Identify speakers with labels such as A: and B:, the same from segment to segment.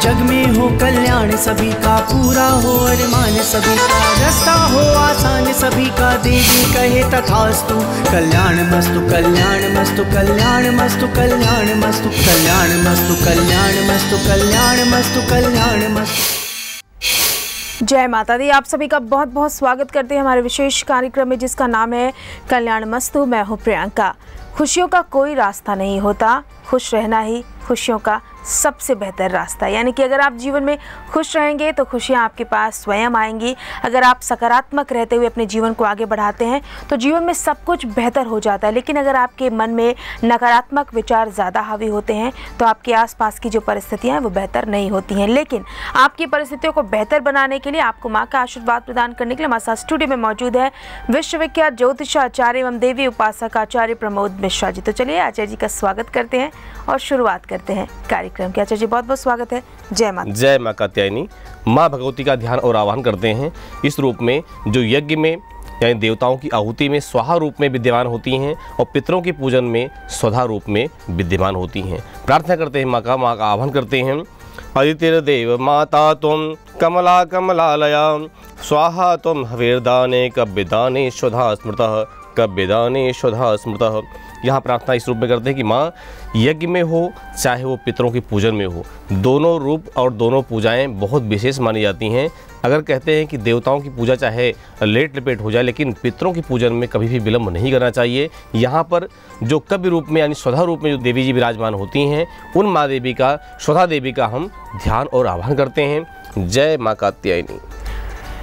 A: जग में हो कल्याण सभी का, पूरा हो अरमान सभी का, रास्ता हो आसान सभी का, देवी कहे तथास्तु। कल्याण मस्तु कल्याण मस्तु कल्याण मस्तु कल्याण मस्तु कल्याण मस्तु कल्याण मस्तु कल्याण मस्तु कल्याण मस्तु।
B: जय माता दी। आप सभी का बहुत बहुत स्वागत करते हैं हमारे विशेष कार्यक्रम में, जिसका नाम है कल्याण मस्तु। मैं हूँ प्रियंका। खुशियों का कोई रास्ता नहीं होता, खुश रहना ही खुशियों का सबसे बेहतर रास्ता है। यानी कि अगर आप जीवन में खुश रहेंगे तो खुशियाँ आपके पास स्वयं आएंगी। अगर आप सकारात्मक रहते हुए अपने जीवन को आगे बढ़ाते हैं तो जीवन में सब कुछ बेहतर हो जाता है। लेकिन अगर आपके मन में नकारात्मक विचार ज़्यादा हावी होते हैं तो आपके आसपास की जो परिस्थितियाँ हैं वो बेहतर नहीं होती हैं। लेकिन आपकी परिस्थितियों को बेहतर बनाने के लिए, आपको माँ का आशीर्वाद प्रदान करने के लिए हमारे साथ स्टूडियो में मौजूद है विश्वविख्यात ज्योतिषाचार्य एवं देवी उपासक आचार्य प्रमोद मिश्रा जी। तो चलिए आचार्य जी का स्वागत करते हैं और शुरुआत करते हैं कार्यक्रम की। आचार्य जी बहुत बहुत स्वागत है। जय माता।
C: जय माँ कात्यायनी। माँ भगवती का ध्यान और आह्वान करते हैं इस रूप में जो यज्ञ में यानी देवताओं की आहुति में स्वाहा रूप में विद्यमान होती हैं और पितरों के पूजन में स्वधा रूप में विद्यमान होती हैं। प्रार्थना करते हैं माँ का आह्वान करते हैं। अदितिर्देव माता तुम कमला कमलालया, स्वाहा तुम हविर्दाने कव्यदाने स्वधा स्मृतः, कव्यदाने स्वधा स्मृतः। यहाँ प्रार्थना इस रूप में करते हैं कि माँ यज्ञ में हो चाहे वो पितरों के पूजन में हो, दोनों रूप और दोनों पूजाएं बहुत विशेष मानी जाती हैं। अगर कहते हैं कि देवताओं की पूजा चाहे लेट लपेट हो जाए लेकिन पितरों की पूजन में कभी भी विलंब नहीं करना चाहिए। यहाँ पर जो कव्य रूप में यानी स्वधा रूप में जो देवी जी विराजमान होती हैं उन माँ देवी का, स्वधा देवी का हम ध्यान और आह्वान करते हैं। जय माँ कात्यायनी।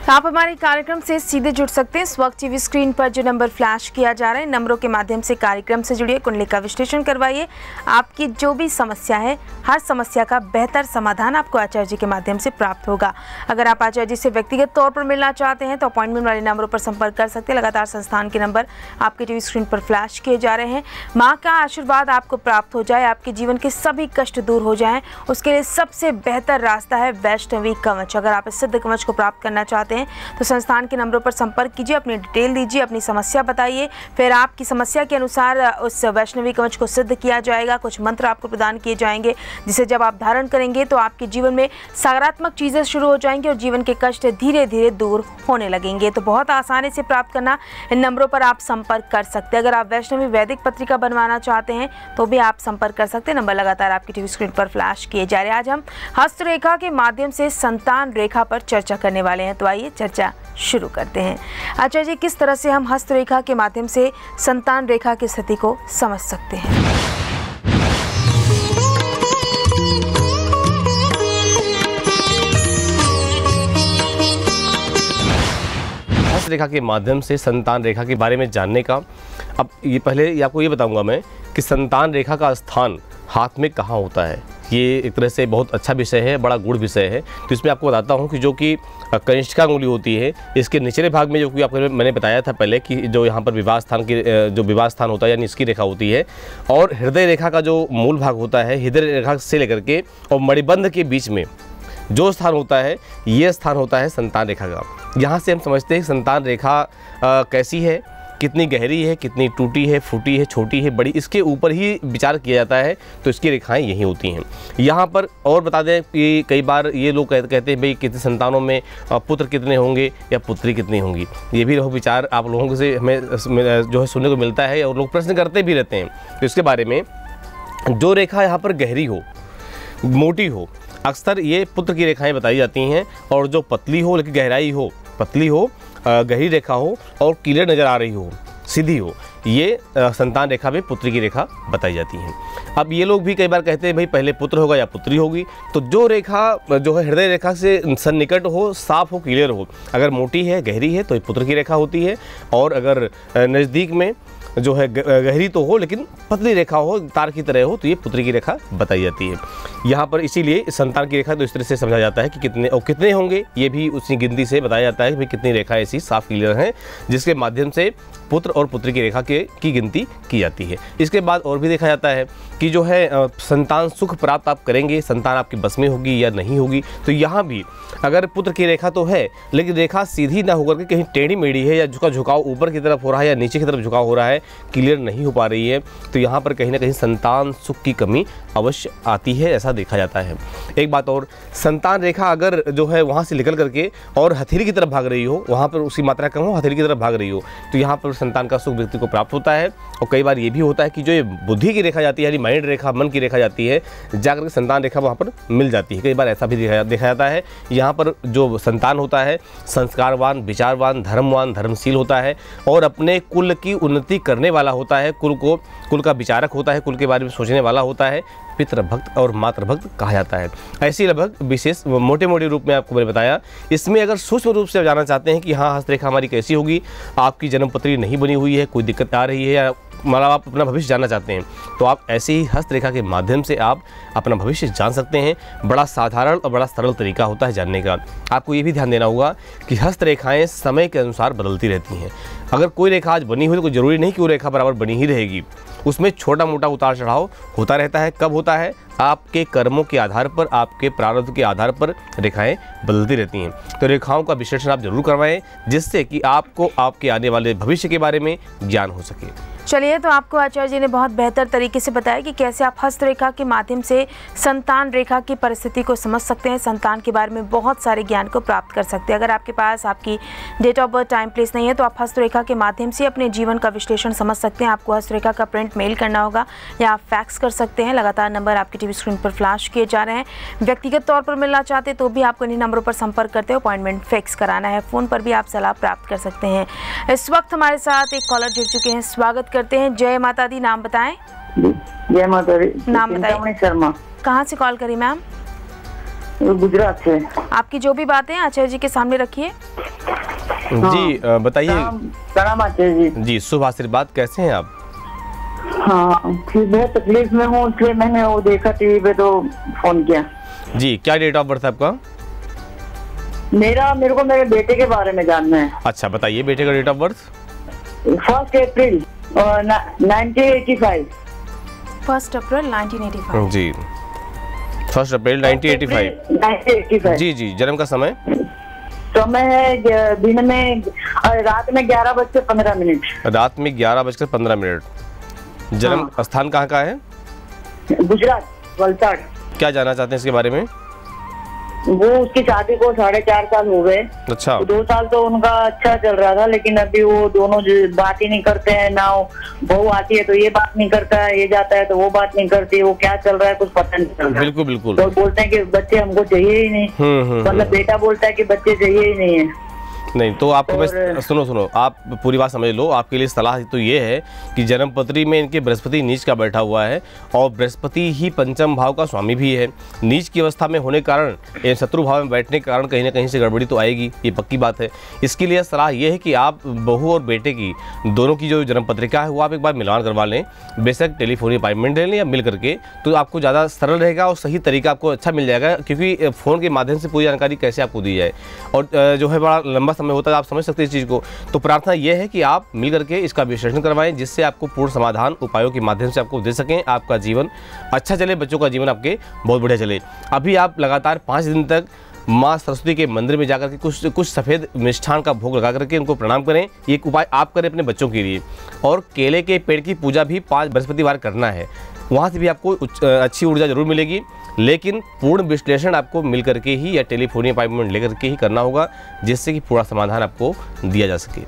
B: आप हमारे कार्यक्रम से सीधे जुड़ सकते हैं। इस वक्त टीवी स्क्रीन पर जो नंबर फ्लैश किया जा रहा है, नंबरों के माध्यम से कार्यक्रम से जुड़िए, कुंडली का विश्लेषण करवाइए। आपकी जो भी समस्या है, हर समस्या का बेहतर समाधान आपको आचार्य जी के माध्यम से प्राप्त होगा। अगर आप आचार्य जी से व्यक्तिगत तौर पर मिलना चाहते हैं तो अपॉइंटमेंट वाले नंबरों पर संपर्क कर सकते हैं। लगातार संस्थान के नंबर आपके टीवी स्क्रीन पर फ्लैश किए जा रहे हैं। माँ का आशीर्वाद आपको प्राप्त हो जाए, आपके जीवन के सभी कष्ट दूर हो जाएं, उसके लिए सबसे बेहतर रास्ता है वैष्णवी कवच। अगर आप इस सिद्ध कवच को प्राप्त करना चाहते हैं तो संस्थान के नंबरों पर संपर्क कीजिए, अपनी डिटेल दीजिए, अपनी समस्या बताइए, फिर आपकी समस्या के अनुसार उस वैष्णवी कवच को सिद्ध किया जाएगा। कुछ मंत्र आपको प्रदान किए जाएंगे जिसे जब आप धारण करेंगे तो आपके जीवन में सकारात्मक चीज़ें शुरू हो जाएंगी और जीवन के कष्ट धीरे धीरे दूर होने लगेंगे। तो बहुत आसानी से प्राप्त करना, इन नंबरों पर आप संपर्क कर सकते हैं। अगर आप वैष्णवी वैदिक पत्रिका बनवाना चाहते हैं तो भी आप संपर्क कर सकते हैं। नंबर लगातार आपकी टीवी स्क्रीन पर फ्लैश किए जा रहे हैं। आज हम हस्तरेखा के माध्यम से संतान रेखा पर चर्चा करने वाले हैं। तो आइए चर्चा शुरू करते हैं। आचार्य जी, किस तरह से हम हस्तरेखा के माध्यम से संतान रेखा की स्थिति को समझ सकते हैं?
C: हस्तरेखा के माध्यम से संतान रेखा के बारे में जानने का, अब ये पहले आपको ये बताऊंगा मैं कि संतान रेखा का स्थान हाथ में कहाँ होता है। ये एक तरह से बहुत अच्छा विषय है, बड़ा गूढ़ विषय है। तो इसमें आपको बताता हूँ कि जो कि कनिष्ठिका अंगुली होती है, इसके निचले भाग में जो कि आपको मैंने बताया था पहले कि जो यहाँ पर विवाह स्थान की जो विवाह स्थान होता है यानी इसकी रेखा होती है, और हृदय रेखा का जो मूल भाग होता है, हृदय रेखा से लेकर के और मणिबंध के बीच में जो स्थान होता है, ये स्थान होता है संतान रेखा का। यहाँ से हम समझते हैं संतान रेखा कैसी है, कितनी गहरी है, कितनी टूटी है, फूटी है, छोटी है, बड़ी, इसके ऊपर ही विचार किया जाता है। तो इसकी रेखाएं यही होती हैं। यहाँ पर और बता दें कि कई बार ये लोग कहते हैं भाई कितने संतानों में पुत्र कितने होंगे या पुत्री कितनी होंगी। ये भी विचार आप लोगों से हमें जो है सुनने को मिलता है और लोग प्रश्न करते भी रहते हैं। तो इसके बारे में जो रेखा यहाँ पर गहरी हो, मोटी हो, अक्सर ये पुत्र की रेखाएँ बताई जाती हैं, और जो पतली हो लेकिन गहराई हो, पतली हो, गहरी रेखा हो और क्लियर नज़र आ रही हो, सीधी हो, ये संतान रेखा में पुत्री की रेखा बताई जाती है। अब ये लोग भी कई बार कहते हैं भाई पहले पुत्र होगा या पुत्री होगी। तो जो रेखा जो है हृदय रेखा से सन्निकट हो, साफ हो, क्लियर हो, अगर मोटी है, गहरी है तो ये पुत्र की रेखा होती है, और अगर नज़दीक में जो है गहरी तो हो लेकिन पतली रेखा हो, तार की तरह हो, तो ये पुत्री की रेखा बताई जाती है। यहाँ पर इसीलिए संतान की रेखा तो इस तरह से समझा जाता है कि कितने और कितने होंगे, ये भी उसी गिनती से बताया जाता है कि भाई कितनी रेखाएं ऐसी साफ क्लियर हैं जिसके माध्यम से पुत्र और पुत्री की रेखा की गिनती की जाती है। इसके बाद और भी देखा जाता है कि जो है संतान सुख प्राप्त आप करेंगे, संतान आपके बस में होगी या नहीं होगी। तो यहाँ भी अगर पुत्र की रेखा तो है लेकिन रेखा सीधी ना होकर के कहीं टेढ़ी मेढ़ी है, या झुकाव ऊपर की तरफ हो रहा है या नीचे की तरफ झुकाव हो रहा है, क्लियर नहीं हो पा रही है, तो यहाँ पर कहीं ना कहीं संतान सुख की कमी अवश्य आती है, ऐसा देखा जाता है। एक बात और, संतान रेखा अगर जो है वहाँ से निकल करके और हथेली की तरफ भाग रही हो, वहाँ पर उसकी मात्रा कम हो, हथेली की तरफ भाग रही हो, तो यहाँ पर संतान का सुख व्यक्ति को प्राप्त होता है। और कई बार ये भी होता है कि जो ये बुद्धि की रेखा जाती है, यानी माइंड रेखा, मन की रेखा जाती है, जाकर के संतान रेखा वहाँ पर मिल जाती है। कई बार ऐसा भी देखा जाता है, यहाँ पर जो संतान होता है संस्कारवान, विचारवान, धर्मवान, धर्मशील होता है और अपने कुल की उन्नति करने वाला होता है, कुल का विचारक होता है, कुल के बारे में सोचने वाला होता है, पितृभक्त और मातृभक्त कहा जाता है। ऐसी लगभग विशेष मोटे मोटे रूप में आपको मैंने बताया। इसमें अगर सूक्ष्म रूप से आप जानना चाहते हैं कि हाँ हस्तरेखा हमारी कैसी होगी, आपकी जन्मपत्री नहीं बनी हुई है, कोई दिक्कत आ रही है, या मतलब आप अपना भविष्य जानना चाहते हैं, तो आप ऐसे ही हस्तरेखा के माध्यम से आप अपना भविष्य जान सकते हैं। बड़ा साधारण और बड़ा सरल तरीका होता है जानने का। आपको ये भी ध्यान देना होगा कि हस्तरेखाएं समय के अनुसार बदलती रहती हैं। अगर कोई रेखा आज बनी हुई तो कोई ज़रूरी नहीं कि वो रेखा बराबर बनी ही रहेगी, उसमें छोटा मोटा उतार चढ़ाव होता रहता है। कब होता है? आपके कर्मों के आधार पर, आपके प्रारब्ध के आधार पर रेखाएं बदलती रहती हैं। तो रेखाओं का विश्लेषण आप जरूर करवाएं, जिससे कि आपको आपके आने वाले भविष्य के बारे में ज्ञान हो सके।
B: चलिए, तो आपको आचार्य जी ने बहुत बेहतर तरीके से बताया कि कैसे आप हस्तरेखा के माध्यम से संतान रेखा की परिस्थिति को समझ सकते हैं, संतान के बारे में बहुत सारे ज्ञान को प्राप्त कर सकते हैं। अगर आपके पास आपकी date of birth, time, place नहीं है तो आप हस्तरेखा के माध्यम से अपने जीवन का विश्लेषण समझ सकते हैं। आपको हस्तरेखा का प्रिंट मेल करना होगा या आप फैक्स कर सकते हैं। लगातार नंबर आपकी टीवी स्क्रीन पर फ्लैश किए जा रहे हैं। व्यक्तिगत तौर पर मिलना चाहते तो भी आपको इन्हीं नंबरों पर संपर्क करते हो, अपॉइंटमेंट फिक्स कराना है। फ़ोन पर भी आप सलाह प्राप्त कर सकते हैं। इस वक्त हमारे साथ एक कॉलर जुड़ चुके हैं, स्वागत करते हैं। जय माता दी। नाम बताएं।
D: जय माता दी।
B: नाम बताइए।
D: शर्मा।
B: कहाँ से कॉल करी मैम?
D: गुजरात से।
B: आपकी जो भी बातें आचार्य जी के सामने रखिए।
C: जी बताइए।
D: प्रणाम आचार्य जी।
C: जी, शुभ आशीर्वाद। कैसे हैं आप?
D: हाँ, बहुत तकलीफ में हूँ, इसलिए मैंने वो देखा टीवी पे तो फोन किया।
C: जी, क्या डेट ऑफ बर्थ है आपका?
D: मेरे को मेरे बेटे के बारे में जानना है।
C: अच्छा, बताइए बेटे का डेट ऑफ बर्थ।
D: 1 अप्रैल 1985।
B: 1 अप्रैल 1985।
C: जी, 1 अप्रैल 1985। जी जी, जन्म का समय?
D: समय है दिन में, रात में 11:15।
C: रात में 11:15। जन्म स्थान कहाँ का है?
D: गुजरात, वलसाड़।
C: क्या जानना चाहते हैं इसके बारे में?
D: वो उसकी शादी को 4.5 साल हो गए।
C: अच्छा।
D: 2 साल तो उनका अच्छा चल रहा था, लेकिन अभी वो दोनों बात ही नहीं करते हैं। ना बहू आती है तो ये बात नहीं करता है, ये जाता है तो वो बात नहीं करती। वो क्या चल रहा है कुछ पता नहीं चल रहा।
C: बिल्कुल बिल्कुल।
D: तो बोलते हैं कि बच्चे हमको चाहिए ही नहीं। मतलब बेटा बोलता है कि बच्चे चाहिए ही नहीं है।
C: नहीं तो आपको मैं सुनो आप पूरी बात समझ लो। आपके लिए सलाह तो ये है कि जन्मपत्री में इनके बृहस्पति नीच का बैठा हुआ है और बृहस्पति ही पंचम भाव का स्वामी भी है। नीच की अवस्था में होने के कारण, शत्रु भाव में बैठने के कारण कहीं ना कहीं से गड़बड़ी तो आएगी, ये पक्की बात है। इसके लिए सलाह ये है कि आप बहू और बेटे की दोनों की जो जन्म पत्रिका है वो आप एक बार मिलान करवा लें। बेशक टेलीफोनिक अपॉइंटमेंट ले लें या मिल करके, तो आपको ज़्यादा सरल रहेगा और सही तरीका आपको अच्छा मिल जाएगा, क्योंकि फ़ोन के माध्यम से पूरी जानकारी कैसे आपको दी जाए और जो है बड़ा लंबा समय होता है, आप समझ सकते हैं इस चीज़ को। तो प्रार्थना यह है कि आप मिल करके इसका विश्लेषण करवाएं, जिससे आपको पूर्ण समाधान उपायों के माध्यम से आपको दे सकें, आपका जीवन अच्छा चले, बच्चों का जीवन आपके बहुत बढ़िया चले। अभी आप लगातार 5 दिन तक माँ सरस्वती के मंदिर में जाकर के कुछ सफ़ेद मिष्ठान का भोग लगा करके उनको प्रणाम करें। ये एक उपाय आप करें अपने बच्चों के लिए। और केले के पेड़ की पूजा भी 5 बृहस्पतिवार करना है, वहाँ से भी आपको अच्छी ऊर्जा जरूर मिलेगी। लेकिन पूर्ण विश्लेषण आपको मिल करके ही या टेलीफोनिक अपॉइंटमेंट लेकर के ही करना होगा, जिससे कि पूरा समाधान आपको दिया जा सके।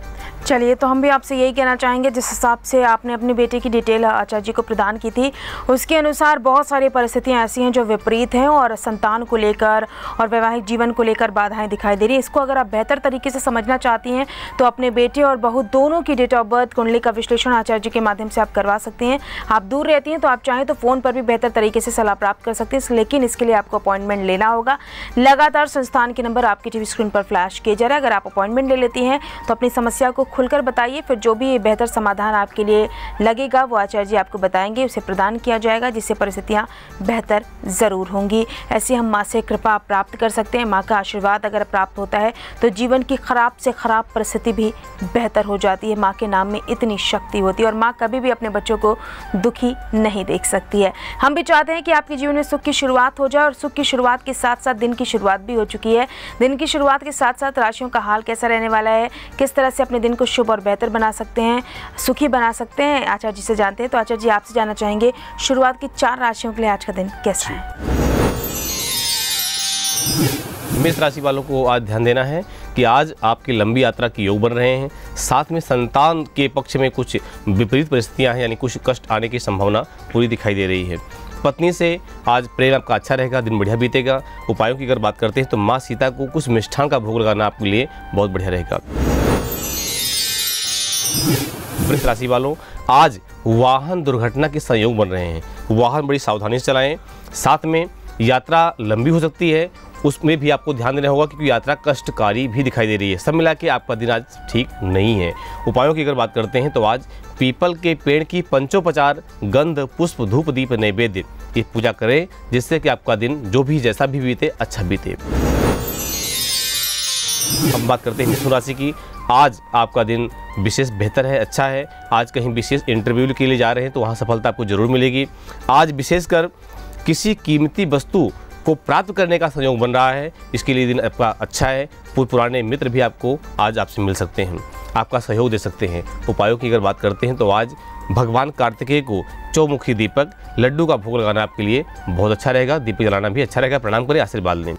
B: चलिए, तो हम भी आपसे यही कहना चाहेंगे, जिस हिसाब से आपने अपने बेटे की डिटेल आचार्य जी को प्रदान की थी, उसके अनुसार बहुत सारी परिस्थितियां ऐसी हैं जो विपरीत हैं और संतान को लेकर और वैवाहिक जीवन को लेकर बाधाएं दिखाई दे रही हैं। इसको अगर आप बेहतर तरीके से समझना चाहती हैं तो अपने बेटे और बहू दोनों की डेट ऑफ बर्थ कुंडली का विश्लेषण आचार्य जी के माध्यम से आप करवा सकती हैं। आप दूर रहती हैं तो आप चाहें तो फ़ोन पर भी बेहतर तरीके से सलाह प्राप्त कर सकते हैं, लेकिन इसके लिए आपको अपॉइंटमेंट लेना होगा। लगातार संस्थान के नंबर आपकी टीवी स्क्रीन पर फ्लैश किए जा रहे हैं। अगर आप अपॉइंटमेंट ले लेती हैं तो अपनी समस्या को खुलकर बताइए, फिर जो भी बेहतर समाधान आपके लिए लगेगा वो आचार्य जी आपको बताएंगे, उसे प्रदान किया जाएगा, जिससे परिस्थितियां बेहतर ज़रूर होंगी। ऐसे हम माँ से कृपा प्राप्त कर सकते हैं। माँ का आशीर्वाद अगर प्राप्त होता है तो जीवन की खराब से खराब परिस्थिति भी बेहतर हो जाती है। माँ के नाम में इतनी शक्ति होती है और माँ कभी भी अपने बच्चों को दुखी नहीं देख सकती है। हम भी चाहते हैं कि आपके जीवन में सुख की शुरुआत हो जाए और सुख की शुरुआत के साथ साथ दिन की शुरुआत भी हो चुकी है। दिन की शुरुआत के साथ साथ राशियों का हाल कैसा रहने वाला है, किस तरह से अपने दिन को शुभ और बेहतर बना सकते हैं, सुखी बना सकते हैं, आचार्य जी से जानते हैं। तो आचार्य जी आपसे जानना चाहेंगे शुरुआत की 4 राशियों के लिए आज का दिन कैसा है?
C: मेष राशि वालों को आज ध्यान देना है कि आज आपकी लंबी यात्रा के योग बन रहे हैं। साथ में संतान के पक्ष में कुछ विपरीत परिस्थितियां हैं, यानी कुछ कष्ट आने की संभावना पूरी दिखाई दे रही है। पत्नी से आज प्रेम आपका अच्छा रहेगा, दिन बढ़िया बीतेगा। उपायों की अगर बात करते हैं तो माँ सीता को कुछ मिष्ठान का भोग लगाना आपके लिए बहुत बढ़िया रहेगा। वृष राशि वालों, आज वाहन दुर्घटना के संयोग बन रहे हैं। वाहन बड़ी सावधानी से चलाएं। साथ में यात्रा लंबी हो सकती है, उसमें भी आपको ध्यान देना होगा क्योंकि यात्रा कष्टकारी भी दिखाई दे रही है। सब मिला के आपका दिन आज ठीक नहीं है। उपायों की अगर बात करते हैं तो आज पीपल के पेड़ की पंचोपचार गंध पुष्प धूप दीप नैवेद्य की पूजा करें, जिससे कि आपका दिन जो भी जैसा भी बीते अच्छा बीते। अब बात करते हैं मिथुन राशि की। आज आपका दिन विशेष बेहतर है, अच्छा है। आज कहीं विशेष इंटरव्यू के लिए जा रहे हैं तो वहाँ सफलता आपको जरूर मिलेगी। आज विशेषकर किसी कीमती वस्तु को प्राप्त करने का संयोग बन रहा है, इसके लिए दिन आपका अच्छा है। पुराने मित्र भी आपको आज आपसे मिल सकते हैं, आपका सहयोग दे सकते हैं। उपायों की अगर बात करते हैं तो आज भगवान कार्तिकेय को चौमुखी दीपक लड्डू का भोग लगाना आपके लिए बहुत अच्छा रहेगा। दीपक जलाना भी अच्छा रहेगा। प्रणाम करें, आशीर्वाद लें।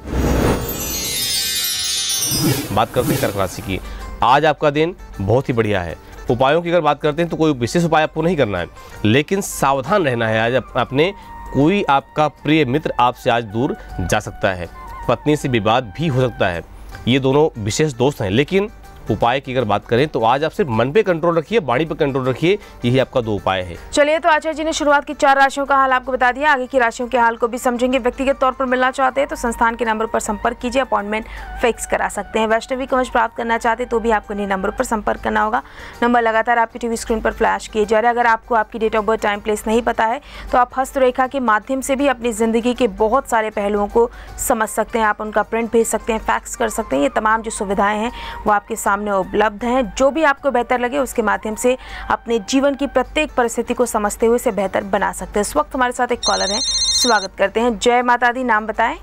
C: बात करते हैं कर्क राशि की। आज आपका दिन बहुत ही बढ़िया है। उपायों की अगर बात करते हैं तो कोई विशेष उपाय आपको नहीं करना है, लेकिन सावधान रहना है। आज अपने कोई आपका प्रिय मित्र आपसे आज दूर जा सकता है। पत्नी से विवाद भी हो सकता है। ये दोनों विशेष दोस्त हैं, लेकिन उपाय की अगर बात करें तो आज आप सिर्फ मन पे कंट्रोल रखिए, वाणी पे कंट्रोल रखिए। यही आपका 2 उपाय है।
B: चलिए, तो आचार्य जी ने शुरुआत की 4 राशियों का हाल आपको बता दिया। आगे की राशियों के हाल को भी समझेंगे। व्यक्तिगत तौर पर मिलना चाहते हैं तो संस्थान के नंबर पर संपर्क कीजिए, अपॉइंटमेंट फिक्स करा सकते हैं। वैष्णवी कवच प्राप्त करना चाहते तो भी आपको इन्हीं नंबर पर संपर्क करना होगा। नंबर लगातार आपकी टीवी स्क्रीन पर फ्लैश किए जा रहे हैं। अगर आपको आपकी date of birth, time, place नहीं पता है तो आप हस्तरेखा के माध्यम से भी अपनी जिंदगी के बहुत सारे पहलुओं को समझ सकते हैं। आप उनका प्रिंट भेज सकते हैं, फैक्स कर सकते हैं। ये तमाम जो सुविधाएं हैं वो आपके सामने उपलब्ध हैं। जो भी आपको बेहतर लगे उसके माध्यम से अपने जीवन की प्रत्येक परिस्थिति को समझते हुए इसे बेहतर बना सकते हैं। इस वक्त हमारे साथ एक कॉलर है, स्वागत करते हैं। जय माता दी, नाम बताएं।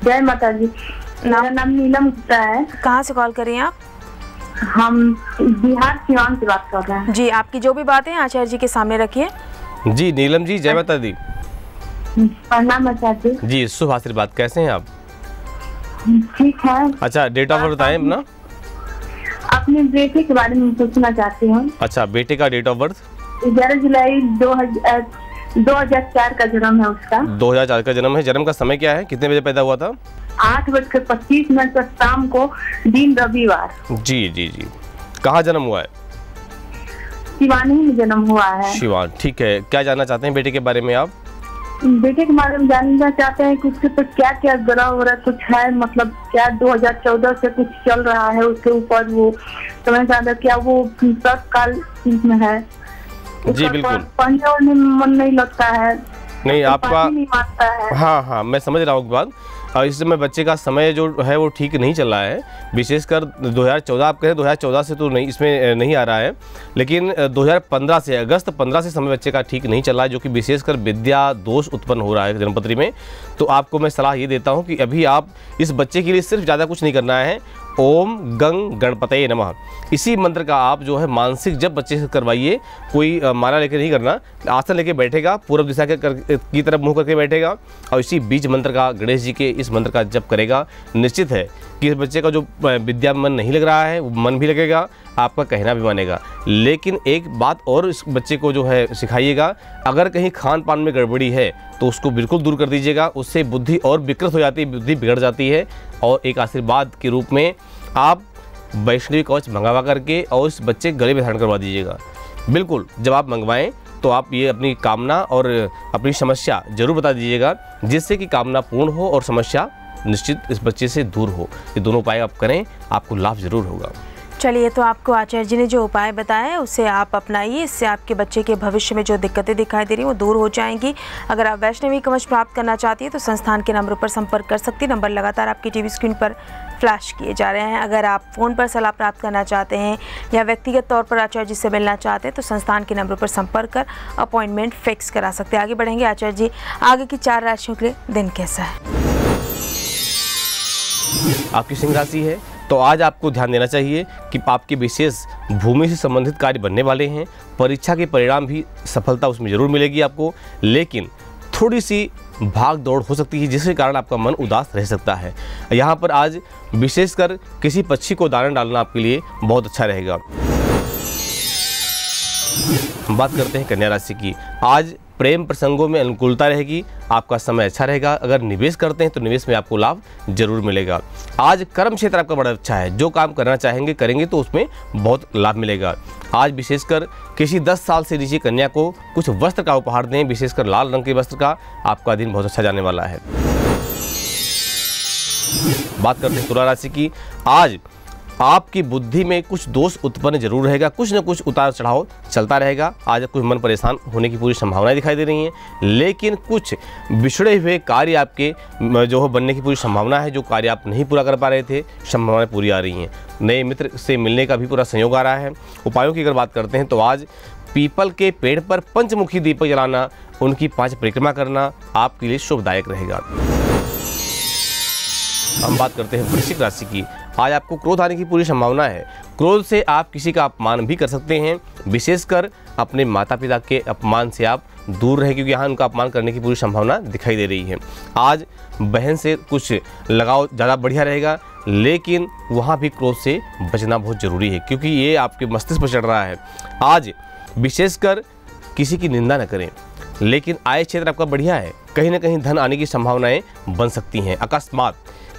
E: जय माता जी, मेरा नाम नीलम गुप्ता है।
B: कहाँ से कॉल कर रही हैं आप?
E: हम बिहार सिवान से बात कर रहे हैं।
B: जी, आपकी जो भी बातें आचार्य जी के सामने रखिए।
C: जी नीलम जी, जय माता दी।
E: प्रणाम आचार्य
C: जी, शुभ आशीर्वाद। कैसे हैं आप?
E: ठीक है।
C: अच्छा, डेट ऑफ बर्थ बताएं अपना।
E: अपने बेटे के बारे में पूछना चाहती हूँ।
C: अच्छा, बेटे का डेट ऑफ बर्थ?
E: 11 जुलाई 2004 का जन्म है उसका।
C: 2004 का जन्म है। जन्म का समय क्या है? कितने बजे पैदा हुआ था?
E: 8:25 पर शाम को, दिन रविवार।
C: जी जी जी। कहाँ जन्म हुआ है?
E: शिवानी में जन्म हुआ है।
C: शिवान, ठीक है। क्या जानना चाहते हैं बेटे के बारे में आप?
E: बेटे के बारे में जानना चाहते हैं कि उसके ऊपर क्या क्या ग्रह वगैरह कुछ है, मतलब क्या 2014 से कुछ चल रहा है उसके ऊपर, वो समझ आता क्या वो काल में है।
C: जी बिल्कुल।
E: पढ़ने और मन नहीं लगता है,
C: नहीं आपका
E: नहीं मानता है।
C: हाँ, मैं समझ रहा हूँ बात। और इस समय बच्चे का समय जो है वो ठीक नहीं चल रहा है। विशेषकर 2014 आप कहें, 2014 से तो नहीं, इसमें नहीं आ रहा है, लेकिन 2015 से, अगस्त 15 से समय बच्चे का ठीक नहीं चल रहा है, जो कि विशेषकर विद्या दोष उत्पन्न हो रहा है जन्मपत्री में। तो आपको मैं सलाह ये देता हूँ कि अभी आप इस बच्चे के लिए सिर्फ ज़्यादा कुछ नहीं करना है। ओम गंग गणपतये नमः, इसी मंत्र का आप जो है मानसिक जब बच्चे से करवाइए। कोई माला लेकर नहीं करना, आसन लेके बैठेगा, पूर्व दिशा की तरफ मुंह करके बैठेगा और इसी बीज मंत्र का, गणेश जी के इस मंत्र का जप करेगा। निश्चित है कि इस बच्चे का जो विद्या में मन नहीं लग रहा है वो मन भी लगेगा, आपका कहना भी मानेगा। लेकिन एक बात और इस बच्चे को जो है सिखाइएगा, अगर कहीं खान पान में गड़बड़ी है तो उसको बिल्कुल दूर कर दीजिएगा। उससे बुद्धि और विकृत हो जाती है, बुद्धि बिगड़ जाती है। और एक आशीर्वाद के रूप में आप वैष्णवी कवच मंगवा करके और इस बच्चे गले में धारण करवा दीजिएगा। बिल्कुल, जब आप मंगवाएं तो आप ये अपनी कामना और अपनी समस्या जरूर बता दीजिएगा, जिससे कि कामना पूर्ण हो और समस्या निश्चित इस बच्चे से दूर हो। ये दोनों उपाय आप करें, आपको लाभ जरूर होगा।
B: चलिए, तो आपको आचार्य जी ने जो उपाय बताया उसे आप अपनाइए। इससे आपके बच्चे के भविष्य में जो दिक्कतें दिखाई दे रही हैं वो दूर हो जाएंगी। अगर आप वैष्णवी कवच प्राप्त करना चाहती है तो संस्थान के नंबर पर संपर्क कर सकती है। नंबर लगातार आपकी टीवी स्क्रीन पर फ्लैश किए जा रहे हैं। अगर आप फ़ोन पर सलाह प्राप्त करना चाहते हैं या व्यक्तिगत तौर पर आचार्य जी से मिलना चाहते हैं तो संस्थान के नंबर पर संपर्क कर अपॉइंटमेंट फिक्स करा सकते हैं। आगे बढ़ेंगे आचार्य जी, आगे की 4 राशियों के लिए दिन कैसा है?
C: आपकी सिंह राशि है। तो आज आपको ध्यान देना चाहिए कि आपके विशेष भूमि से संबंधित कार्य बनने वाले हैं। परीक्षा के परिणाम भी सफलता उसमें ज़रूर मिलेगी आपको, लेकिन थोड़ी सी भाग दौड़ हो सकती है जिसके कारण आपका मन उदास रह सकता है। यहाँ पर आज विशेषकर किसी पक्षी को दाना डालना आपके लिए बहुत अच्छा रहेगा। हम बात करते हैं कन्या राशि की। आज प्रेम प्रसंगों में अनुकूलता रहेगी, आपका समय अच्छा रहेगा। अगर निवेश करते हैं तो निवेश में आपको लाभ जरूर मिलेगा। आज कर्म क्षेत्र आपका बड़ा अच्छा है, जो काम करना चाहेंगे करेंगे तो उसमें बहुत लाभ मिलेगा। आज विशेषकर किसी 10 साल से नीचे कन्या को कुछ वस्त्र का उपहार दें, विशेषकर लाल रंग के वस्त्र का। आपका दिन बहुत अच्छा जाने वाला है। बात करते हैं तुला राशि की। आज आपकी बुद्धि में कुछ दोष उत्पन्न जरूर रहेगा, कुछ न कुछ उतार चढ़ाव चलता रहेगा। आज कुछ मन परेशान होने की पूरी संभावनाएं दिखाई दे रही हैं, लेकिन कुछ बिछड़े हुए कार्य आपके जो हो बनने की पूरी संभावना है। जो कार्य आप नहीं पूरा कर पा रहे थे, संभावनाएं पूरी आ रही हैं। नए मित्र से मिलने का भी पूरा संयोग आ रहा है। उपायों की अगर बात करते हैं तो आज पीपल के पेड़ पर पंचमुखी दीपक जलाना, उनकी 5 परिक्रमा करना आपके लिए शुभदायक रहेगा। हम बात करते हैं वृश्चिक राशि की। आज आपको क्रोध आने की पूरी संभावना है। क्रोध से आप किसी का अपमान भी कर सकते हैं, विशेषकर अपने माता पिता के अपमान से आप दूर रहें, क्योंकि यहाँ उनका अपमान करने की पूरी संभावना दिखाई दे रही है। आज बहन से कुछ लगाव ज़्यादा बढ़िया रहेगा, लेकिन वहाँ भी क्रोध से बचना बहुत ज़रूरी है, क्योंकि ये आपके मस्तिष्क पर चढ़ रहा है। आज विशेषकर किसी की निंदा न करें, लेकिन आय क्षेत्र आपका बढ़िया है। कहीं ना कहीं धन आने की संभावनाएं बन सकती हैं अकस्मात।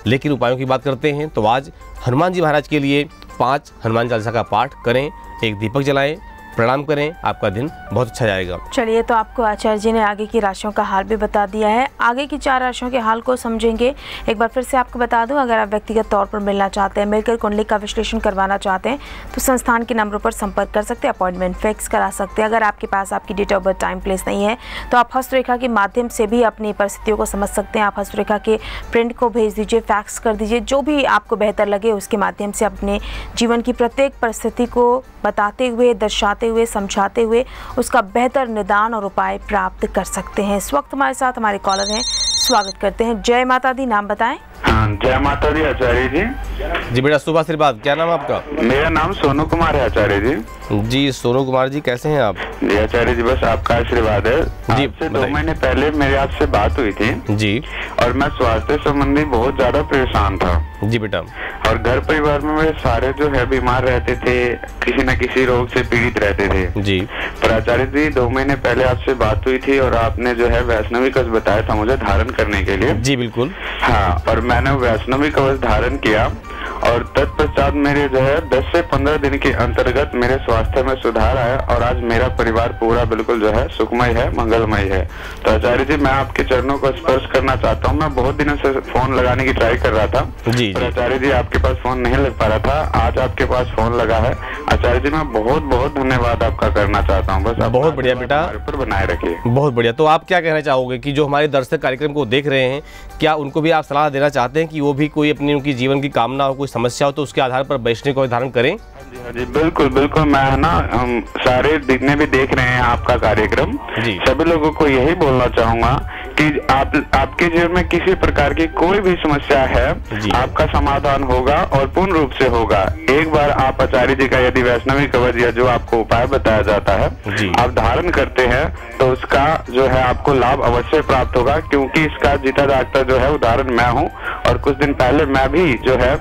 C: लेकिन उपायों की बात करते हैं तो आज हनुमान जी महाराज के लिए 5 हनुमान चालीसा का पाठ करें, एक दीपक जलाएं, प्रणाम करें, आपका दिन बहुत अच्छा जाएगा।
B: चलिए, तो आपको आचार्य जी ने आगे की राशियों का हाल भी बता दिया है। आगे की 4 राशियों के हाल को समझेंगे। एक बार फिर से आपको बता दूं, अगर आप व्यक्तिगत तौर पर मिलना चाहते हैं, मिलकर कुंडली का विश्लेषण करवाना चाहते हैं, तो संस्थान के नंबरों पर संपर्क कर सकते हैं, अपॉइंटमेंट फिक्स करा सकते हैं। अगर आपके पास आपकी date of birth, time, place नहीं है तो आप हस्तरेखा के माध्यम से भी अपनी परिस्थितियों को समझ सकते हैं। आप हस्तरेखा के प्रिंट को भेज दीजिए, फैक्स कर दीजिए, जो भी आपको बेहतर लगे उसके माध्यम से अपने जीवन की प्रत्येक परिस्थिति को बताते हुए, दर्शाते हुए, समझाते हुए उसका बेहतर निदान और उपाय प्राप्त कर सकते हैं। इस वक्त हमारे साथ हमारे कॉलर हैं, स्वागत करते हैं। जय माता दी, नाम बताएं।
F: हाँ, जय माता दी आचार्य जी।
C: जी बेटा, शुभ आशीर्वाद। क्या नाम है आपका?
F: मेरा नाम सोनू कुमार है आचार्य जी।
C: जी सोनू कुमार जी, कैसे हैं आप?
F: जी आचार्य जी, बस आपका आशीर्वाद है।
C: जी,
F: आपसे 2 महीने पहले मेरे आपसे बात हुई थी
C: जी,
F: और मैं स्वास्थ्य संबंधी बहुत ज्यादा परेशान था।
C: जी बेटा।
F: और घर परिवार में मेरे सारे जो है बीमार रहते थे, किसी न किसी रोग से पीड़ित रहते थे।
C: जी।
F: पर आचार्य जी 2 महीने पहले आपसे बात हुई थी और आपने जो है वैष्णवी कवच बताया था मुझे धारण करने के लिए।
C: जी बिल्कुल।
F: हाँ, और मैंने वैष्णवी कवच धारण किया और तत्पश्चात मेरे जो है 10 से 15 दिन के अंतर्गत मेरे स्वास्थ्य में सुधार आया और आज मेरा परिवार पूरा बिल्कुल जो है सुखमय है, मंगलमय है। तो आचार्य जी, मैं आपके चरणों को स्पर्श करना चाहता हूँ। मैं बहुत दिनों से फोन लगाने की ट्राई कर रहा था,
C: जी,
F: पर आचार्य जी आपके पास फोन नहीं लग पा रहा था। आज आपके पास फोन लगा है। आचार्य जी, मैं बहुत बहुत धन्यवाद आपका करना चाहता हूँ। बस
C: बहुत बढ़िया बेटा,
F: पर बनाए रखिए।
C: बहुत बढ़िया। तो आप क्या कहना चाहोगे कि जो हमारे दर्शक कार्यक्रम को देख रहे हैं, क्या उनको भी आप सलाह देना चाहते हैं कि वो भी कोई अपनी उनकी जीवन की कामना हो, कोई समस्या हो, तो उसके आधार पर वैष्णव को धारण करें?
F: हाँ जी, बिल्कुल बिल्कुल। मैं ना सारे जितने भी देख रहे हैं आपका कार्यक्रम, सभी लोगों को यही बोलना चाहूंगा कि आपके जीवन में किसी प्रकार की कोई भी समस्या है, आपका समाधान होगा और पूर्ण रूप से होगा। एक बार आप आचार्य जी का यदि वैष्णवी कवच या जो आपको उपाय बताया जाता है आप धारण करते हैं तो उसका जो है आपको लाभ अवश्य प्राप्त होगा, क्योंकि इसका जीता जागता जो है उदाहरण मैं हूँ। और कुछ दिन पहले मैं भी जो है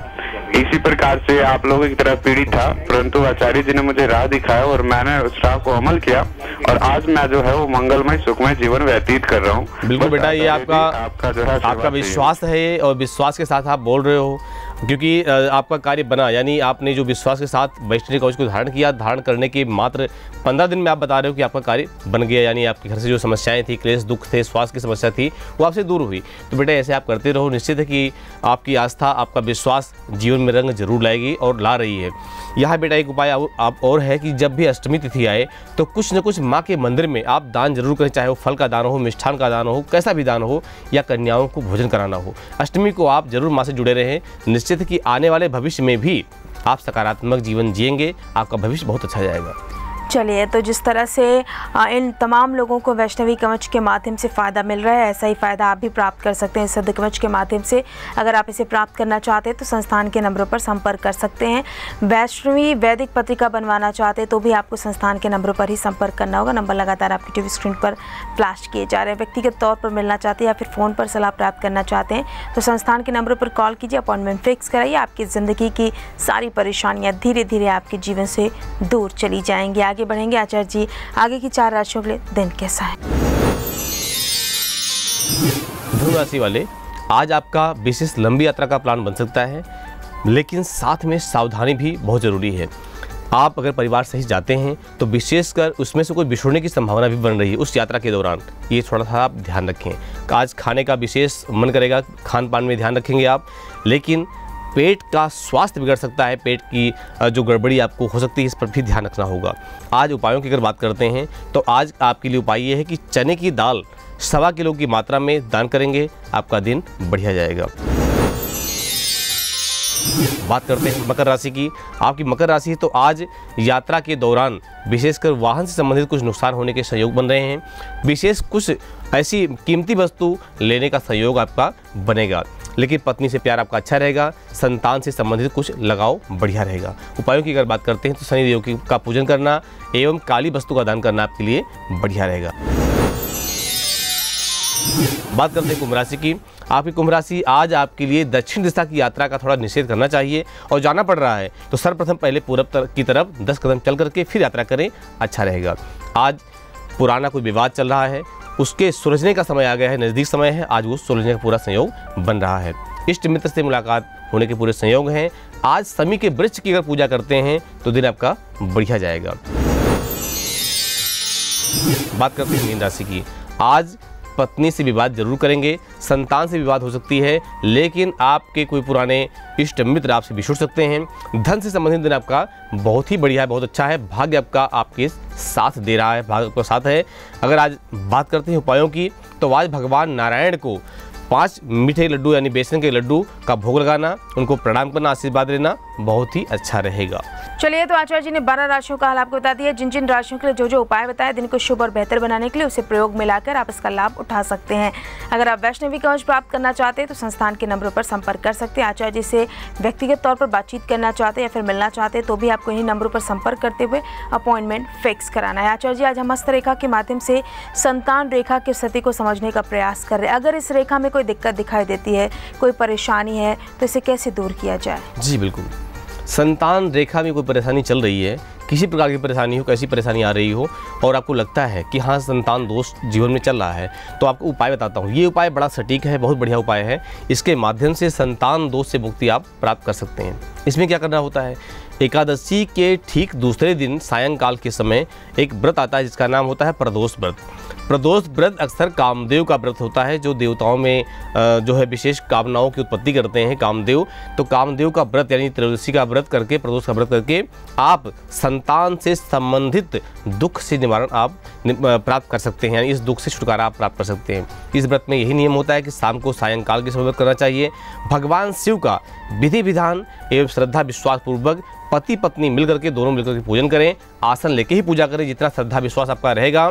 F: इसी प्रकार से आप लोगों की तरह पीड़ित था, परंतु आचार्य जी ने मुझे राह दिखाया और मैंने उस राह को अमल किया और आज मैं जो है वो मंगलमय सुखमय जीवन व्यतीत कर रहा हूँ।
C: बिल्कुल बेटा, ये आपका जो है आपका विश्वास है और विश्वास के साथ आप बोल रहे हो, क्योंकि आपका कार्य बना, यानी आपने जो विश्वास के साथ वैष्णवी कवच को धारण किया, धारण करने के मात्र 15 दिन में आप बता रहे हो कि आपका कार्य बन गया, यानी आपके घर से जो समस्याएं थी, क्लेश, दुख थे, स्वास्थ्य की समस्या थी, वो आपसे दूर हुई। तो बेटा ऐसे आप करते रहो, निश्चित है कि आपकी आस्था, आपका विश्वास जीवन में रंग जरूर लाएगी और ला रही है। यहाँ बेटा एक उपाय आप और है कि जब भी अष्टमी तिथि आए तो कुछ न कुछ माँ के मंदिर में आप दान जरूर करें, चाहे वो फल का दान हो, मिष्ठान का दान हो, कैसा भी दान हो, या कन्याओं को भोजन कराना हो। अष्टमी को आप जरूर माँ से जुड़े रहें। निश्चित है कि आने वाले भविष्य में भी आप सकारात्मक जीवन जिएंगे, आपका भविष्य बहुत अच्छा जाएगा।
B: चलिए, तो जिस तरह से इन तमाम लोगों को वैष्णवी कवच के माध्यम से फ़ायदा मिल रहा है, ऐसा ही फ़ायदा आप भी प्राप्त कर सकते हैं सिद्ध कवच के माध्यम से। अगर आप इसे प्राप्त करना चाहते हैं तो संस्थान के नंबरों पर संपर्क कर सकते हैं। वैष्णवी वैदिक पत्रिका बनवाना चाहते हैं तो भी आपको संस्थान के नंबरों पर ही संपर्क करना होगा। नंबर लगातार आपकी टीवी स्क्रीन पर फ्लैश किए जा रहे हैं। व्यक्तिगत तौर पर मिलना चाहते हैं या फिर फ़ोन पर सलाह प्राप्त करना चाहते हैं तो संस्थान के नंबरों पर कॉल कीजिए, अपॉइंटमेंट फिक्स कराइए। आपकी ज़िंदगी की सारी परेशानियाँ धीरे धीरे आपके जीवन से दूर चली जाएंगी। आगे बढ़ेंगे आचार्य जी, आगे की 4 राशियों के लिए दिन कैसा है?
C: धनु राशि वाले, आज आपका विशेष लंबी यात्रा का प्लान बन सकता है, लेकिन साथ में सावधानी भी बहुत ज़रूरी है। आप अगर परिवार सहित जाते हैं तो विशेषकर उसमें से कोई बिछड़ने की संभावना भी बन रही है उस यात्रा के दौरान। ये थोड़ा सा आप ध्यान रखें। आज खाने का विशेष मन करेगा, खान पान में ध्यान रखेंगे आप, लेकिन पेट का स्वास्थ्य बिगड़ सकता है। पेट की जो गड़बड़ी आपको हो सकती है, इस पर भी ध्यान रखना होगा। आज उपायों की अगर बात करते हैं तो आज आपके लिए उपाय ये है कि चने की दाल 1.25 किलो की मात्रा में दान करेंगे, आपका दिन बढ़िया जाएगा। बात करते हैं मकर राशि की। आपकी मकर राशि है तो आज यात्रा के दौरान विशेषकर वाहन से संबंधित कुछ नुकसान होने के संयोग बन रहे हैं। विशेष कुछ ऐसी कीमती वस्तु लेने का संयोग आपका बनेगा, लेकिन पत्नी से प्यार आपका अच्छा रहेगा। संतान से संबंधित कुछ लगाव बढ़िया रहेगा। उपायों की अगर बात करते हैं तो शनि देव का पूजन करना एवं काली वस्तु का दान करना आपके लिए बढ़िया रहेगा। बात करते हैं कुंभ राशि की। आपकी कुंभ राशि, आज आपके लिए दक्षिण दिशा की यात्रा का थोड़ा निषेध करना चाहिए, और जाना पड़ रहा है तो सर्वप्रथम पहले पूरब की तरफ 10 कदम चल करके फिर यात्रा करें, अच्छा रहेगा। आज पुराना कोई विवाद चल रहा है, उसके सुलझने का समय आ गया है, नज़दीक समय है, आज वो सुलझने का पूरा संयोग बन रहा है। इष्ट मित्र से मुलाकात होने के पूरे संयोग हैं। आज शमी के वृक्ष की अगर पूजा करते हैं तो दिन आपका बढ़िया जाएगा। बात करते हैं मीन राशि की। आज पत्नी से विवाद जरूर करेंगे, संतान से विवाद हो सकती है, लेकिन आपके कोई पुराने इष्ट मित्र आपसे बिछुड़ सकते हैं। धन से संबंधित दिन आपका बहुत ही बढ़िया है, बहुत अच्छा है। भाग्य आपका आपके साथ दे रहा है, भाग्य आपका साथ है। अगर आज बात करते हैं उपायों की तो आज भगवान नारायण को 5 मीठे लड्डू यानी बेसन के लड्डू का भोग लगाना, उनको प्रणाम करना, आशीर्वाद लेना बहुत ही अच्छा रहेगा।
B: चलिए, तो आचार्य जी ने 12 राशियों का हाल आपको बता दिया। जिन जिन राशियों के लिए जो जो उपाय बताए, दिन को शुभ और बेहतर बनाने के लिए उसे प्रयोग में लाकर आप इसका लाभ उठा सकते हैं। अगर आप वैष्णवी कवच प्राप्त करना चाहते हैं तो संस्थान के नंबरों पर संपर्क कर सकते हैं। आचार्य जी से व्यक्तिगत तौर पर बातचीत करना चाहते हैं या फिर मिलना चाहते हैं तो भी आपको इन्हीं नंबरों पर संपर्क करते हुए अपॉइंटमेंट फिक्स कराना है। आचार्य जी आज हम हस्तरेखा के माध्यम से संतान रेखा की स्थिति को समझने का प्रयास कर रहे हैं। अगर इस रेखा में कोई दिक्कत दिखाई देती है, कोई परेशानी है, तो इसे कैसे दूर किया जाए? जी
C: बिल्कुल, संतान रेखा में कोई परेशानी चल रही है, किसी प्रकार की परेशानी हो, कैसी परेशानी आ रही हो और आपको लगता है कि हाँ संतान दोष जीवन में चल रहा है, तो आपको उपाय बताता हूँ। ये उपाय बड़ा सटीक है, बहुत बढ़िया उपाय है। इसके माध्यम से संतान दोष से मुक्ति आप प्राप्त कर सकते हैं। इसमें क्या करना होता है, एकादशी के ठीक दूसरे दिन सायंकाल के समय एक व्रत आता है जिसका नाम होता है प्रदोष व्रत। प्रदोष व्रत अक्सर कामदेव का व्रत होता है, जो देवताओं में जो है विशेष कामनाओं की उत्पत्ति करते हैं कामदेव। तो कामदेव का व्रत यानी त्रयोदशी का व्रत करके, प्रदोष का व्रत करके आप संतान से संबंधित दुख से निवारण आप प्राप्त कर सकते हैं, यानी इस दुख से छुटकारा आप प्राप्त कर सकते हैं। इस व्रत में यही नियम होता है कि शाम को सायंकाल के समय व्रत करना चाहिए। भगवान शिव का विधि विधान एवं श्रद्धा विश्वास पूर्वक पति पत्नी मिलकर के दोनों मिलकर के पूजन करें, आसन लेके ही पूजा करें। जितना श्रद्धा विश्वास आपका रहेगा,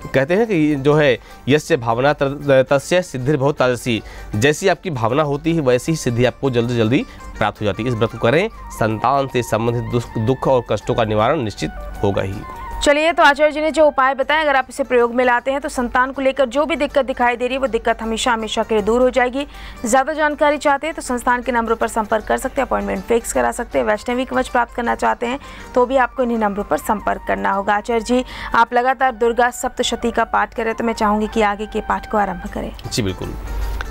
C: कहते हैं कि जो है यस्य भावना तस्य सिद्धि बहुत तादसी, जैसी आपकी भावना होती है वैसी ही सिद्धि आपको जल्दी जल्दी प्राप्त हो जाती है। इस व्रत को करें, संतान से संबंधित दुख और कष्टों का निवारण निश्चित होगा ही।
B: चलिए, तो आचार्य जी ने जो उपाय बताए, अगर आप इसे प्रयोग में लाते हैं तो संतान को लेकर जो भी दिक्कत दिखाई दे रही है वो दिक्कत हमेशा हमेशा के लिए दूर हो जाएगी। ज़्यादा जानकारी चाहते हैं तो संस्थान के नंबरों पर संपर्क कर सकते हैं, अपॉइंटमेंट फिक्स करा सकते हैं। वैष्णवी कवच प्राप्त करना चाहते हैं तो भी आपको इन्हीं नंबरों पर संपर्क करना होगा। आचार्य जी, आप लगातार दुर्गा सप्तशती का पाठ करें तो मैं चाहूँगी कि आगे के पाठ को आरंभ करें।
C: जी बिल्कुल,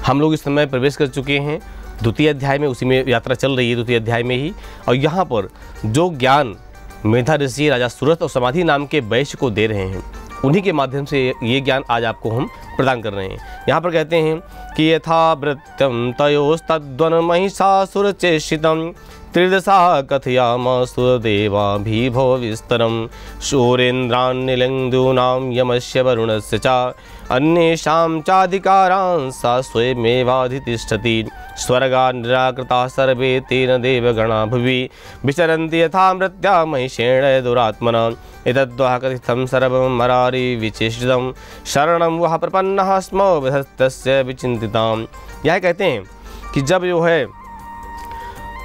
C: हम लोग इस समय प्रवेश कर चुके हैं द्वितीय अध्याय में, उसी में यात्रा चल रही है द्वितीय अध्याय में ही। और यहाँ पर जो ज्ञान मेधा ऋषि राजा सूरत और समाधि नाम के वैश्य को दे रहे हैं, उन्हीं के माध्यम से ये ज्ञान आज आपको हम प्रदान कर रहे हैं। यहाँ पर कहते हैं कि यथावृत्यम तयोस्तद्वन महिषासुर चेषितम त्रिदशा कथयामासु देवाभिभव विस्तरम शूरेन्द्रान्निलिङ्गूनां यमस्य वरुणस्य च अन्येषां चाधिकारान् सा स्वयमेवाधितिष्ठति स्वर्गा निराकृता सर्वे तेन देवगणा भुवि विचरन्ति यथा मृत्या महिषेण दुरात्मना एतद्वः कथितं सर्वं मरारि विचेषितं शरणं वह प्रपन्नः स्म विधस्तस्य विचिन्तिताम्। यह कहते हैं कि जब जो है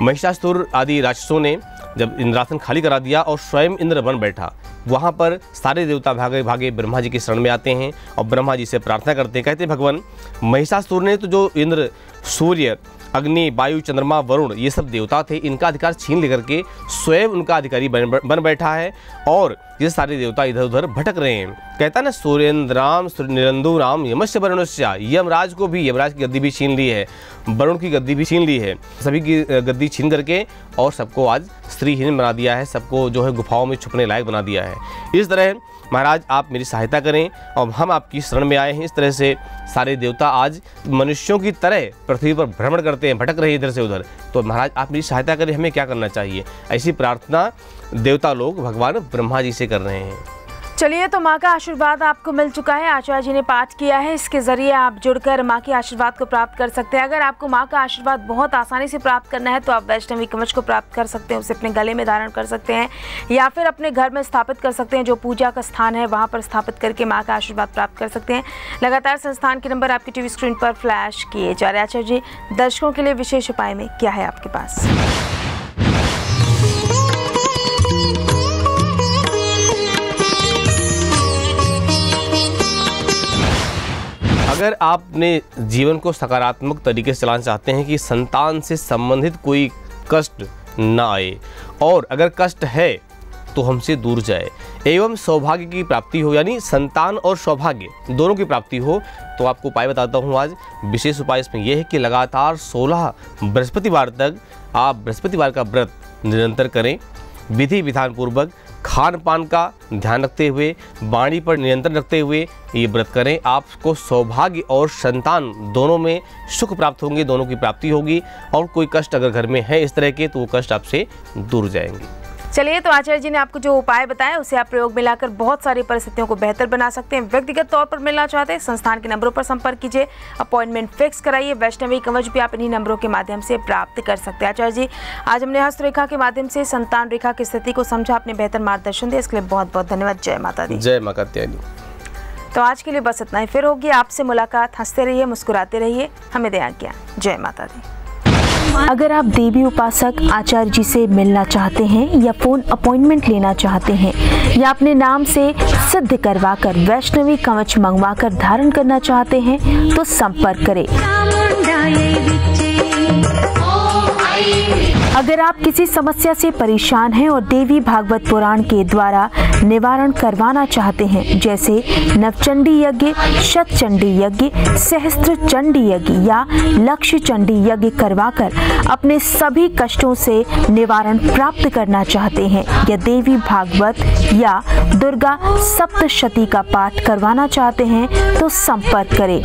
C: महिषासुर आदि राक्षसों ने जब इंद्रासन खाली करा दिया और स्वयं इंद्र बन बैठा, वहाँ पर सारे देवता भागे भागे ब्रह्मा जी के शरण में आते हैं और ब्रह्मा जी से प्रार्थना करते हैं। कहते हैं भगवान, महिषासुर ने तो जो इंद्र, सूर्य, अग्नि, वायु, चंद्रमा, वरुण ये सब देवता थे, इनका अधिकार छीन लेकर के स्वयं उनका अधिकारी बन बैठा है और ये सारे देवता इधर उधर भटक रहे हैं। कहता है ना, सूर्येन्द्राम निरंदूराम यमस्य वरुणस्य, यमराज को भी, यमराज की गद्दी भी छीन ली है, वरुण की गद्दी भी छीन ली है, सभी की गद्दी छीन करके और सबको आज स्त्रीहीन बना दिया है, सबको जो है गुफाओं में छुपने लायक बना दिया है। इस तरह महाराज आप मेरी सहायता करें और हम आपकी शरण में आए हैं। इस तरह से सारे देवता आज मनुष्यों की तरह पृथ्वी पर भ्रमण करते हैं, भटक रहे हैं इधर से उधर, तो महाराज आप मेरी सहायता करें, हमें क्या करना चाहिए? ऐसी प्रार्थना देवता लोग भगवान ब्रह्मा जी से कर रहे हैं।
B: चलिए, तो माँ का आशीर्वाद आपको मिल चुका है, आचार्य जी ने पाठ किया है, इसके ज़रिए आप जुड़कर माँ के आशीर्वाद को प्राप्त कर सकते हैं। अगर आपको माँ का आशीर्वाद बहुत आसानी से प्राप्त करना है तो आप वैष्णवी कवच को प्राप्त कर सकते हैं, उसे अपने गले में धारण कर सकते हैं या फिर अपने घर में स्थापित कर सकते हैं। जो पूजा का स्थान है वहाँ पर स्थापित करके माँ का आशीर्वाद प्राप्त कर सकते हैं। लगातार संस्थान के नंबर आपकी टीवी स्क्रीन पर फ्लैश किए जा रहे हैं। आचार्य जी, दर्शकों के लिए विशेष उपाय में क्या है आपके पास?
C: अगर आप अपने जीवन को सकारात्मक तरीके से चलाना चाहते हैं कि संतान से संबंधित कोई कष्ट ना आए और अगर कष्ट है तो हमसे दूर जाए एवं सौभाग्य की प्राप्ति हो, यानी संतान और सौभाग्य दोनों की प्राप्ति हो, तो आपको उपाय बताता हूँ आज। विशेष उपाय इसमें यह है कि लगातार 16 बृहस्पतिवार तक आप बृहस्पतिवार का व्रत निरंतर करें, विधि विधान पूर्वक खान पान का ध्यान रखते हुए, वाणी पर नियंत्रण रखते हुए ये व्रत करें। आपको सौभाग्य और संतान दोनों में सुख प्राप्त होंगे, दोनों की प्राप्ति होगी और कोई कष्ट अगर घर में है इस तरह के तो वो कष्ट आपसे दूर जाएंगे।
B: चलिए, तो आचार्य जी ने आपको जो उपाय बताया उसे आप प्रयोग में लाकर बहुत सारी परिस्थितियों को बेहतर बना सकते हैं। व्यक्तिगत तौर पर मिलना चाहते हैं, संस्थान के नंबरों पर संपर्क कीजिए, अपॉइंटमेंट फिक्स कराइए। वैष्णवी कवच भी आप इन्हीं नंबरों के माध्यम से प्राप्त कर सकते हैं। आचार्य जी, आज हमने हस्तरेखा के माध्यम से संतान रेखा की स्थिति को समझा, आपने बेहतर मार्गदर्शन दिया, इसके लिए बहुत बहुत धन्यवाद। जय माता दी।
C: जय मां कात्यायनी।
B: तो आज के लिए बस इतना ही, फिर होगी आपसे मुलाकात। हंसते रहिए, मुस्कुराते रहिए, हमें दे आज्ञा। जय माता दी।
G: अगर आप देवी उपासक आचार्य जी से मिलना चाहते हैं या फ़ोन अपॉइंटमेंट लेना चाहते हैं या अपने नाम से सिद्ध करवाकर वैष्णवी कवच मंगवाकर धारण करना चाहते हैं तो संपर्क करें। अगर आप किसी समस्या से परेशान हैं और देवी भागवत पुराण के द्वारा निवारण करवाना चाहते हैं, जैसे नवचंडी यज्ञ, शतचंडी यज्ञ, सहस्त्र चंडी यज्ञ या लक्ष्य चंडी यज्ञ करवाकर अपने सभी कष्टों से निवारण प्राप्त करना चाहते हैं या देवी भागवत या दुर्गा सप्तशती का पाठ करवाना चाहते हैं तो संपर्क करें।